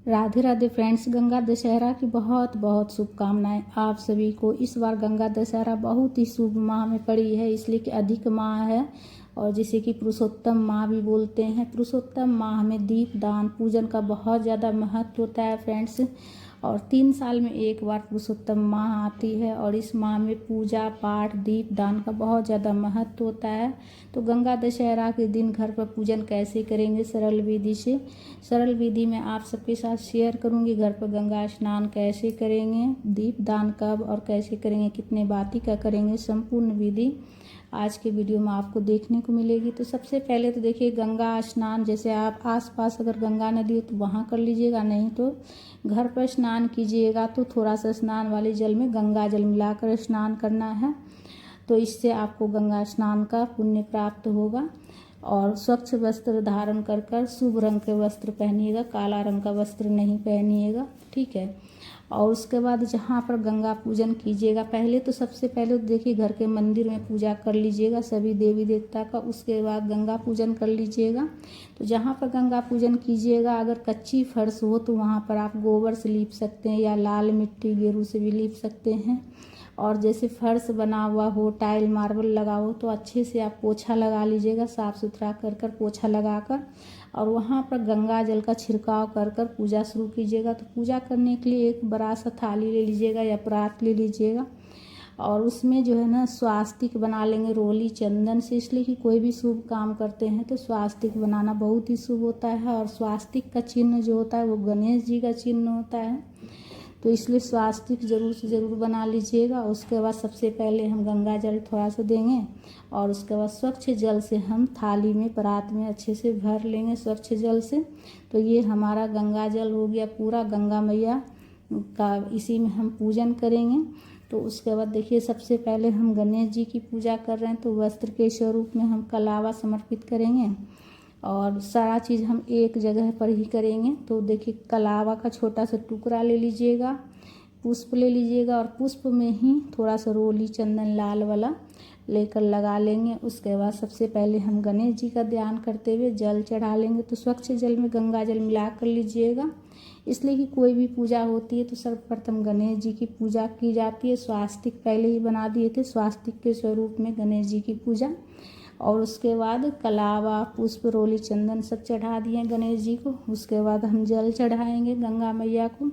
Radhe Radhe friends, Ganga Dussehra की बहुत बहुत शुभकामनाएं आप सभी को। इस बार गंगा दशहरा बहुत ही शुभ माह में पड़ी है, इसलिए कि अधिक माह है और जिसे कि पुरुषोत्तम माह भी बोलते हैं। पुरुषोत्तम माह में दीप दान पूजन का बहुत ज़्यादा महत्व होता है फ्रेंड्स। और 3 साल में एक बार पुरुषोत्तम माह आती है और इस माह में पूजा पाठ दीप दान का बहुत ज़्यादा महत्व होता है। तो गंगा दशहरा के दिन घर पर पूजन कैसे करेंगे सरल विधि से, सरल विधि में आप सबके साथ शेयर करूंगी। घर पर गंगा स्नान कैसे करेंगे, दीप दान कब और कैसे करेंगे, कितने बाती का करेंगे, संपूर्ण विधि आज के वीडियो में आपको देखने को मिलेगी। तो सबसे पहले तो देखिए, गंगा स्नान जैसे आप आसपास अगर गंगा नदी हो तो वहाँ कर लीजिएगा, नहीं तो घर पर स्नान कीजिएगा। तो थोड़ा सा स्नान वाले जल में गंगा जल मिलाकर स्नान करना है, तो इससे आपको गंगा स्नान का पुण्य प्राप्त होगा। और स्वच्छ वस्त्र धारण कर कर शुभ रंग के वस्त्र पहनिएगा, काला रंग का वस्त्र नहीं पहनिएगा, ठीक है। और उसके बाद जहाँ पर गंगा पूजन कीजिएगा, पहले तो सबसे पहले तो देखिए घर के मंदिर में पूजा कर लीजिएगा सभी देवी देवता का, उसके बाद गंगा पूजन कर लीजिएगा। तो जहाँ पर गंगा पूजन कीजिएगा, अगर कच्ची फर्श हो तो वहाँ पर आप गोबर से लीप सकते हैं या लाल मिट्टी गेरू से भी लीप सकते हैं। और जैसे फर्श बना हुआ हो, टाइल मार्बल लगा हो, तो अच्छे से आप पोछा लगा लीजिएगा, साफ़ सुथरा कर कर पोछा लगाकर और वहाँ पर गंगा जल का छिड़काव कर कर पूजा शुरू कीजिएगा। तो पूजा करने के लिए एक बड़ा सा थाली ले लीजिएगा या परात ले लीजिएगा और उसमें जो है ना स्वास्तिक बना लेंगे रोली चंदन से, इसलिए कि कोई भी शुभ काम करते हैं तो स्वास्तिक बनाना बहुत ही शुभ होता है। और स्वास्तिक का चिन्ह जो होता है वो गणेश जी का चिन्ह होता है, तो इसलिए स्वास्तिक ज़रूर से ज़रूर बना लीजिएगा। उसके बाद सबसे पहले हम गंगा जल थोड़ा सा देंगे और उसके बाद स्वच्छ जल से हम थाली में परात में अच्छे से भर लेंगे स्वच्छ जल से। तो ये हमारा गंगा जल हो गया पूरा, गंगा मैया का इसी में हम पूजन करेंगे। तो उसके बाद देखिए, सबसे पहले हम गणेश जी की पूजा कर रहे हैं, तो वस्त्र के स्वरूप में हम कलावा समर्पित करेंगे और सारा चीज़ हम एक जगह पर ही करेंगे। तो देखिए, कलावा का छोटा सा टुकड़ा ले लीजिएगा, पुष्प ले लीजिएगा और पुष्प में ही थोड़ा सा रोली चंदन लाल वाला लेकर लगा लेंगे। उसके बाद सबसे पहले हम गणेश जी का ध्यान करते हुए जल चढ़ा लेंगे। तो स्वच्छ जल में गंगा जल मिला कर लीजिएगा, इसलिए कि कोई भी पूजा होती है तो सर्वप्रथम गणेश जी की पूजा की जाती है। स्वास्तिक पहले ही बना दिए थे, स्वास्तिक के स्वरूप में गणेश जी की पूजा। और उसके बाद कलावा पुष्प रोली चंदन सब चढ़ा दिए गणेश जी को। उसके बाद हम जल चढ़ाएंगे गंगा मैया को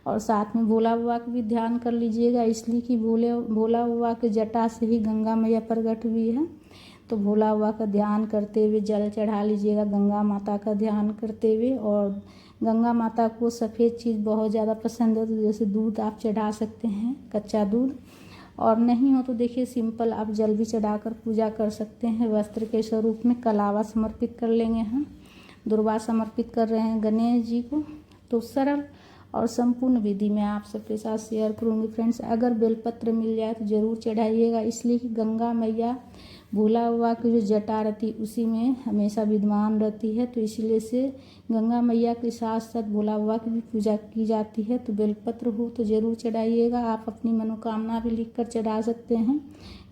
और साथ में भोला बाबा का भी ध्यान कर लीजिएगा, इसलिए कि भोला बाबा के जटा से ही गंगा मैया प्रकट हुई है। तो भोला बाबा का ध्यान करते हुए जल चढ़ा लीजिएगा, गंगा माता का ध्यान करते हुए। और गंगा माता को सफ़ेद चीज़ बहुत ज़्यादा पसंद है, तो जैसे दूध आप चढ़ा सकते हैं, कच्चा दूध, और नहीं हो तो देखिए सिंपल आप जल भी चढ़ाकर पूजा कर सकते हैं। वस्त्र के स्वरूप में कलावा समर्पित कर लेंगे, हम दुर्वा समर्पित कर रहे हैं गणेश जी को। तो सरल और संपूर्ण विधि में आप सबके साथ शेयर करूंगी फ्रेंड्स। अगर बेलपत्र मिल जाए तो ज़रूर चढ़ाइएगा, इसलिए कि गंगा मैया भोला बाबा की जो जटा रहती उसी में हमेशा विद्यमान रहती है, तो इसलिए से गंगा मैया के साथ साथ भोला बाबा की भी पूजा की जाती है। तो बेलपत्र हो तो ज़रूर चढ़ाइएगा। आप अपनी मनोकामना भी लिख कर चढ़ा सकते हैं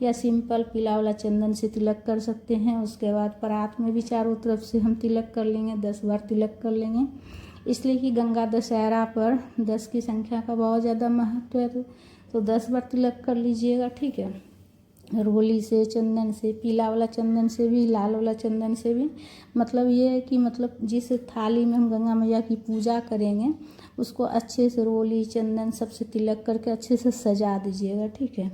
या सिंपल पीला वाला चंदन से तिलक कर सकते हैं। उसके बाद परात में भी चारों तरफ से हम तिलक कर लेंगे, 10 बार तिलक कर लेंगे, इसलिए कि गंगा दशहरा पर 10 की संख्या का बहुत ज़्यादा महत्व है। तो 10 बार तिलक कर लीजिएगा, ठीक है। रोली से, चंदन से, पीला वाला चंदन से भी, लाल वाला चंदन से भी। मतलब ये है कि मतलब जिस थाली में हम गंगा मैया की पूजा करेंगे उसको अच्छे से रोली चंदन सबसे तिलक करके अच्छे से सजा दीजिएगा, ठीक है।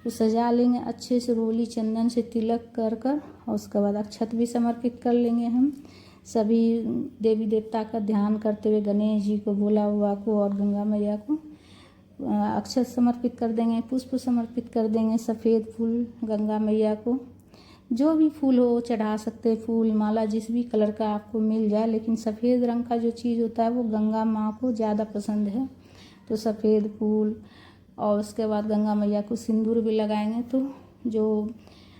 तो सजा लेंगे अच्छे से रोली चंदन से तिलक कर कर और उसके बाद अक्षत भी समर्पित कर लेंगे हम सभी देवी देवता का ध्यान करते हुए, गणेश जी को, भोला बाबा को और गंगा मैया को अक्षत समर्पित कर देंगे, पुष्प समर्पित कर देंगे, सफ़ेद फूल गंगा मैया को, जो भी फूल हो चढ़ा सकते हैं, फूल माला जिस भी कलर का आपको मिल जाए, लेकिन सफ़ेद रंग का जो चीज़ होता है वो गंगा माँ को ज़्यादा पसंद है, तो सफ़ेद फूल। और उसके बाद गंगा मैया को सिंदूर भी लगाएंगे। तो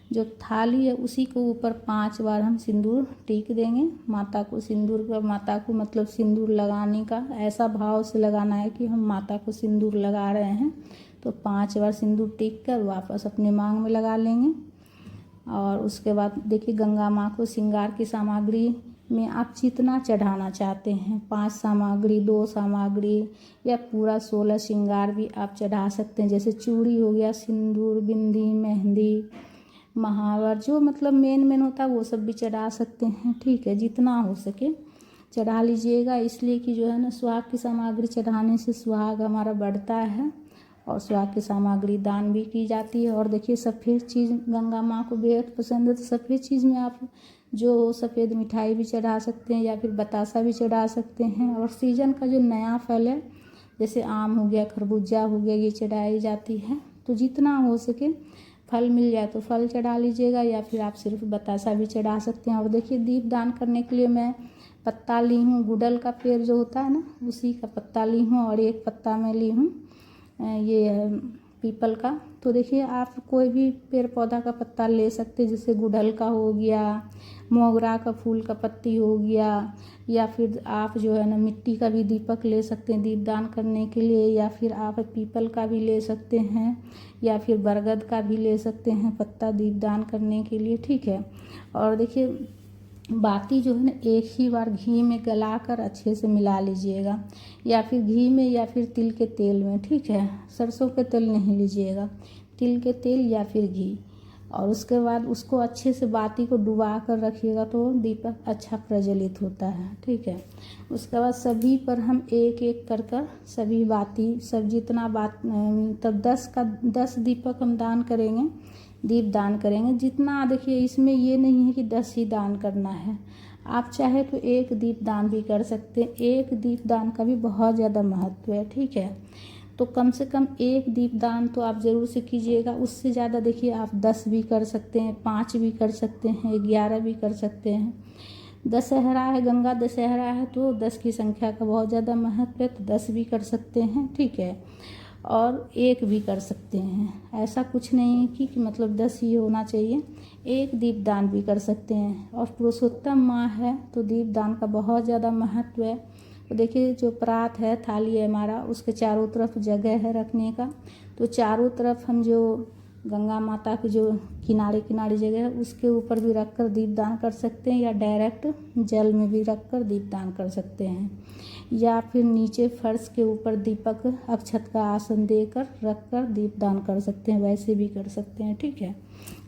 जो थाली है उसी को ऊपर 5 बार हम सिंदूर टीक देंगे माता को। सिंदूर का माता को मतलब सिंदूर लगाने का ऐसा भाव से लगाना है कि हम माता को सिंदूर लगा रहे हैं। तो 5 बार सिंदूर टीक कर वापस अपने मांग में लगा लेंगे। और उसके बाद देखिए, गंगा माँ को श्रृंगार की सामग्री में आप जितना चढ़ाना चाहते हैं, 5 सामग्री, 2 सामग्री या पूरा 16 श्रृंगार भी आप चढ़ा सकते हैं। जैसे चूड़ी हो गया, सिंदूर, बिंदी, मेहंदी, महावर, जो मतलब मेन होता है वो सब भी चढ़ा सकते हैं। ठीक है, जितना हो सके चढ़ा लीजिएगा, इसलिए कि जो है ना सुहाग की सामग्री चढ़ाने से सुहाग हमारा बढ़ता है और सुहाग की सामग्री दान भी की जाती है। और देखिए सफ़ेद चीज़ गंगा माँ को बेहद पसंद है, तो सफ़ेद चीज़ में आप जो सफ़ेद मिठाई भी चढ़ा सकते हैं या फिर बतासा भी चढ़ा सकते हैं। और सीजन का जो नया फल है जैसे आम हो गया, खरबूजा हो गया, ये चढ़ाई जाती है। तो जितना हो सके फल मिल जाए तो फल चढ़ा लीजिएगा या फिर आप सिर्फ बतासा भी चढ़ा सकते हैं। और देखिए दीप दान करने के लिए मैं पत्ता ली हूँ, गुड़हल का पेड़ जो होता है ना उसी का पत्ता ली हूँ, और एक पत्ता मैं ली हूँ ये पीपल का। तो देखिए आप कोई भी पेड़ पौधा का पत्ता ले सकते हैं, जैसे गुड़हल का हो गया, मोगरा का फूल का पत्ती हो गया, या फिर आप जो है ना मिट्टी का भी दीपक ले सकते हैं दीप दान करने के लिए, या फिर आप पीपल का भी ले सकते हैं, या फिर बरगद का भी ले सकते हैं पत्ता दीप दान करने के लिए। ठीक है, और देखिए बाती जो है ना एक ही बार घी में गलाकर अच्छे से मिला लीजिएगा, या फिर घी में या फिर तिल के तेल में। ठीक है, सरसों के तेल नहीं लीजिएगा, तिल के तेल या फिर घी। और उसके बाद उसको अच्छे से बाती को डुबा कर रखिएगा तो दीपक अच्छा प्रज्वलित होता है। ठीक है, उसके बाद सभी पर हम एक एक कर कर सभी बाती सब जितना बात तब 10 दीपक हम दान करेंगे, दीप दान करेंगे जितना। देखिए इसमें ये नहीं है कि 10 ही दान करना है, आप चाहे तो एक दीप दान भी कर सकते हैं। एक दीप दान का भी बहुत ज़्यादा महत्व है। ठीक है, तो कम से कम एक दीप दान तो आप ज़रूर से कीजिएगा। उससे ज़्यादा देखिए आप 10 भी कर सकते हैं, 5 भी कर सकते हैं, 11 भी कर सकते हैं। दशहरा है, गंगा दशहरा है, तो 10 की संख्या का बहुत ज़्यादा महत्व है, तो 10 भी कर सकते हैं। ठीक है, और एक भी कर सकते हैं, ऐसा कुछ नहीं है कि मतलब 10 ही होना चाहिए, एक दीप दान भी कर सकते हैं। और पुरुषोत्तम माह है तो दीप दान का बहुत ज़्यादा महत्व है। तो देखिए जो परात है, थाली है हमारा, उसके चारों तरफ जगह है रखने का, तो चारों तरफ हम जो गंगा माता की जो किनारे किनारे जगह है उसके ऊपर भी रख कर दीप दान कर सकते हैं, या डायरेक्ट जल में भी रख कर दीप दान कर सकते हैं, या फिर नीचे फर्श के ऊपर दीपक अक्षत का आसन देकर रख कर दीप दान कर सकते हैं, वैसे भी कर सकते हैं। ठीक है,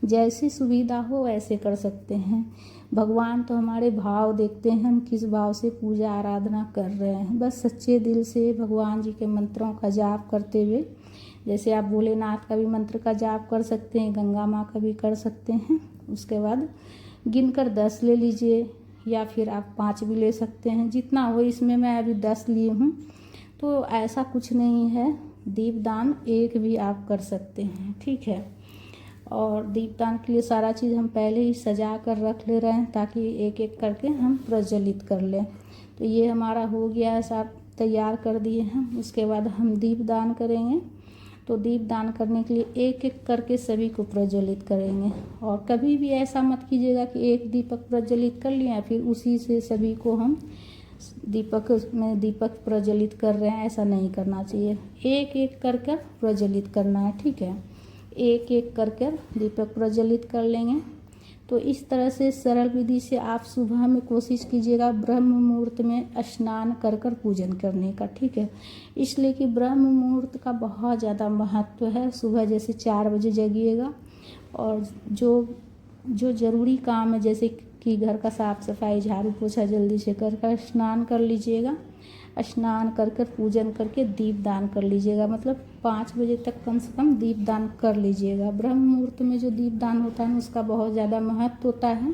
जैसी सुविधा हो वैसे कर सकते हैं। भगवान तो हमारे भाव देखते हैं, हम किस भाव से पूजा आराधना कर रहे हैं। बस सच्चे दिल से भगवान जी के मंत्रों का जाप करते हुए, जैसे आप भोलेनाथ का भी मंत्र का जाप कर सकते हैं, गंगा माँ का भी कर सकते हैं। उसके बाद गिनकर 10 ले लीजिए, या फिर आप 5 भी ले सकते हैं, जितना हो। इसमें मैं अभी 10 लिए हूँ, तो ऐसा कुछ नहीं है, दीपदान एक भी आप कर सकते हैं। ठीक है, और दीपदान के लिए सारा चीज़ हम पहले ही सजा कर रख ले रहे हैं ताकि एक एक करके हम प्रज्वलित कर लें। तो ये हमारा हो गया है, सब तैयार कर दिए हैं। उसके बाद हम दीपदान करेंगे, तो दीप दान करने के लिए एक एक करके सभी को प्रज्वलित करेंगे। और कभी भी ऐसा मत कीजिएगा कि एक दीपक प्रज्वलित कर लिया फिर उसी से सभी को हम दीपक प्रज्वलित कर रहे हैं, ऐसा नहीं करना चाहिए। एक एक कर कर प्रज्वलित करना है। ठीक है, एक एक कर कर दीपक प्रज्वलित कर लेंगे। तो इस तरह से सरल विधि से आप सुबह में कोशिश कीजिएगा ब्रह्म मुहूर्त में स्नान कर कर पूजन करने का। ठीक है, इसलिए कि ब्रह्म मुहूर्त का बहुत ज़्यादा महत्व है। सुबह जैसे 4 बजे जगिएगा, और जो ज़रूरी काम है जैसे कि घर का साफ़ सफाई, झाड़ू पोछा जल्दी से कर स्नान कर लीजिएगा। स्नान कर कर पूजन करके दीप दान कर लीजिएगा, मतलब 5 बजे तक कम से कम दीप दान कर लीजिएगा। ब्रह्म मुहूर्त में जो दीप दान होता है ना उसका बहुत ज़्यादा महत्व होता है।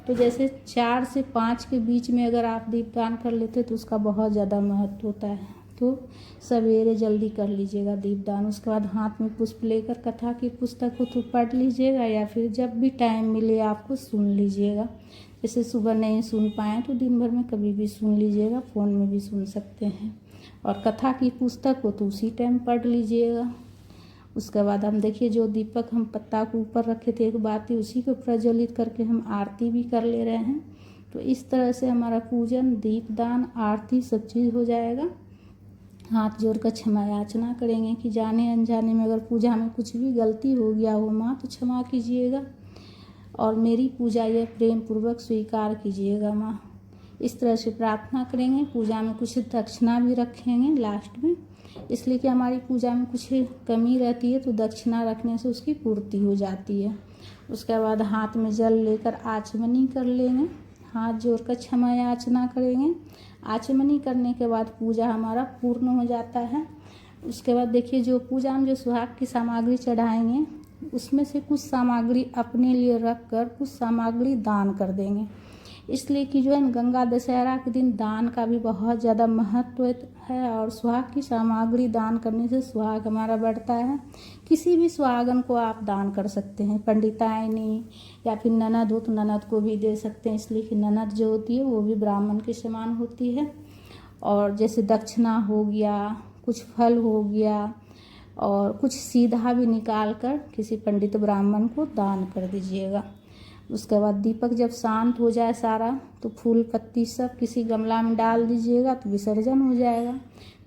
तो जैसे 4 से 5 के बीच में अगर आप दीप दान कर लेते तो उसका बहुत ज़्यादा महत्व होता है। तो सवेरे जल्दी कर लीजिएगा दीपदान। उसके बाद हाथ में पुष्प लेकर कथा की पुस्तक को तो पढ़ लीजिएगा, या फिर जब भी टाइम मिले आपको सुन लीजिएगा। जैसे सुबह नहीं सुन पाएँ तो दिन भर में कभी भी सुन लीजिएगा, फ़ोन में भी सुन सकते हैं। और कथा की पुस्तक को तो उसी टाइम पढ़ लीजिएगा। उसके बाद हम देखिए जो दीपक हम पत्ता के ऊपर रखे थे एक बाती, उसी को प्रज्वलित करके हम आरती भी कर ले रहे हैं। तो इस तरह से हमारा पूजन, दीपदान, आरती सब चीज़ हो जाएगा। हाथ जोड़कर क्षमा याचना करेंगे कि जाने अनजाने में अगर पूजा में कुछ भी गलती हो गया हो माँ तो क्षमा कीजिएगा, और मेरी पूजा यह प्रेम पूर्वक स्वीकार कीजिएगा माँ। इस तरह से प्रार्थना करेंगे। पूजा में कुछ दक्षिणा भी रखेंगे लास्ट में, इसलिए कि हमारी पूजा में कुछ कमी रहती है तो दक्षिणा रखने से उसकी पूर्ति हो जाती है। उसके बाद हाथ में जल लेकर आचमनी कर लेंगे, हाथ जोड़कर क्षमा याचना करेंगे। आचमनी करने के बाद पूजा हमारा पूर्ण हो जाता है। उसके बाद देखिए, जो पूजा में जो सुहाग की सामग्री चढ़ाएंगे उसमें से कुछ सामग्री अपने लिए रख कर कुछ सामग्री दान कर देंगे, इसलिए कि जो है गंगा दशहरा के दिन दान का भी बहुत ज़्यादा महत्व है। और सुहाग की सामग्री दान करने से सुहाग हमारा बढ़ता है। किसी भी सुहागन को आप दान कर सकते हैं, पंडिताइनी या फिर ननद हो तो ननद को भी दे सकते हैं, इसलिए कि ननद जो होती है वो भी ब्राह्मण के समान होती है। और जैसे दक्षिणा हो गया, कुछ फल हो गया और कुछ सीधा भी निकाल कर किसी पंडित ब्राह्मण को दान कर दीजिएगा। उसके बाद दीपक जब शांत हो जाए सारा तो फूल पत्ती सब किसी गमला में डाल दीजिएगा तो विसर्जन हो जाएगा।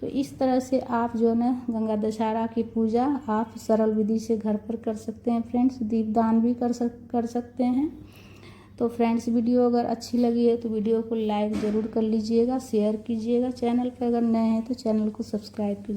तो इस तरह से आप जो है गंगा दशहरा की पूजा आप सरल विधि से घर पर कर सकते हैं फ्रेंड्स। दीपदान भी कर सकते हैं। तो फ्रेंड्स, वीडियो अगर अच्छी लगी है तो वीडियो को लाइक ज़रूर कर लीजिएगा, शेयर कीजिएगा। चैनल पर अगर नए हैं तो चैनल को सब्सक्राइब कीजिए।